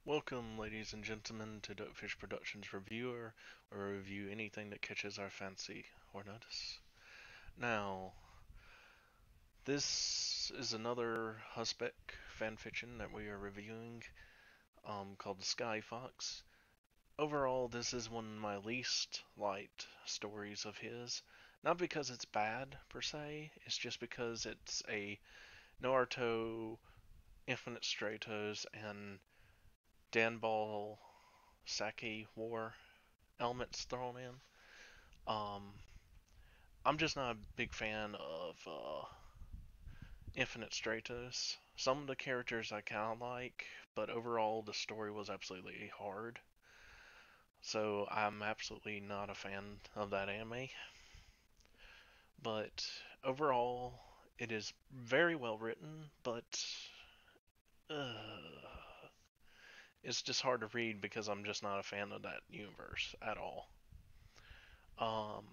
Welcome, ladies and gentlemen, to Duckfish Productions Reviewer, where we review anything that catches our fancy or notice. Now, this is another hussbek fanfiction that we are reviewing, called The Sky Fox. Overall, this is one of my least liked stories of his. Not because it's bad, per se, it's just because it's a Naruto, Infinite Stratos, and Danball Senki Wars elements thrown in. Um, I'm just not a big fan of Infinite Stratos. Some of the characters I kind of like, but overall the story was absolutely hard. So I'm absolutely not a fan of that anime. But overall, it is very well written, but it's just hard to read because I'm just not a fan of that universe at all. Um,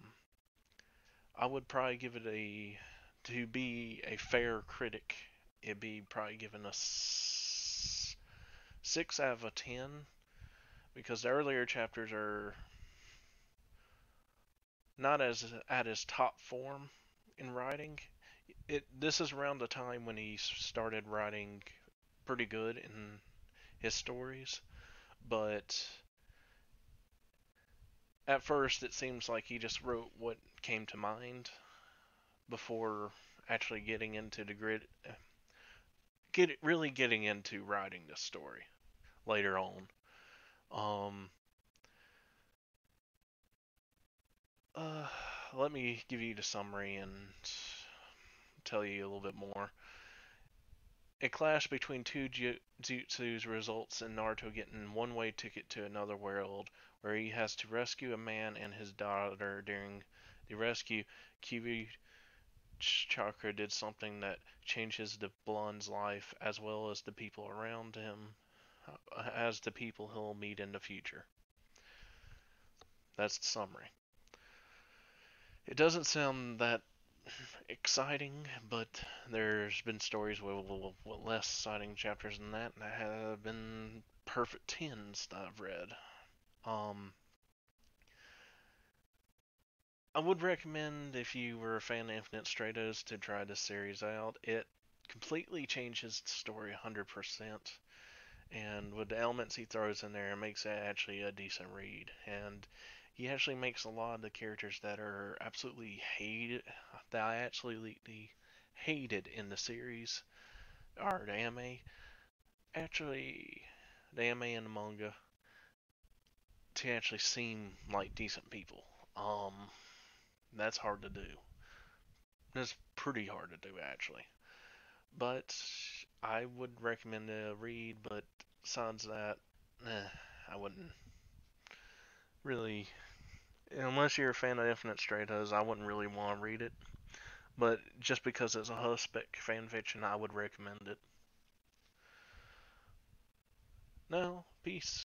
I would probably give it to be a fair critic, it'd be probably given a 6 out of a 10 because the earlier chapters are not as at his top form in writing. This is around the time when he started writing pretty good in his stories, but at first it seems like he just wrote what came to mind before actually getting into the really getting into writing this story later on. Um, uh, Let me give you the summary and tell you a little bit more. A clash between two jutsus results in Naruto getting one-way ticket to another world, where he has to rescue a man and his daughter. During the rescue, Kyuubi chakra did something that changes the blond's life as well as the people around him, as the people he'll meet in the future. That's the summary. It doesn't sound that exciting, but there's been stories with less exciting chapters than that have been perfect 10s that I've read. I would recommend, if you were a fan of Infinite Stratos, to try this series out. It completely changes the story 100%, and with the elements he throws in there, it makes it actually a decent read. And he actually makes a lot of the characters that are absolutely hated, that I absolutely hated in the series, or the anime, actually, the anime and the manga, to actually seem like decent people. That's hard to do. It's pretty hard to do, actually. But I would recommend a read, but besides that, I wouldn't really. Unless you're a fan of Infinite Stratos, I wouldn't really want to read it. But just because it's a hussbek fanfiction, I would recommend it. No, peace.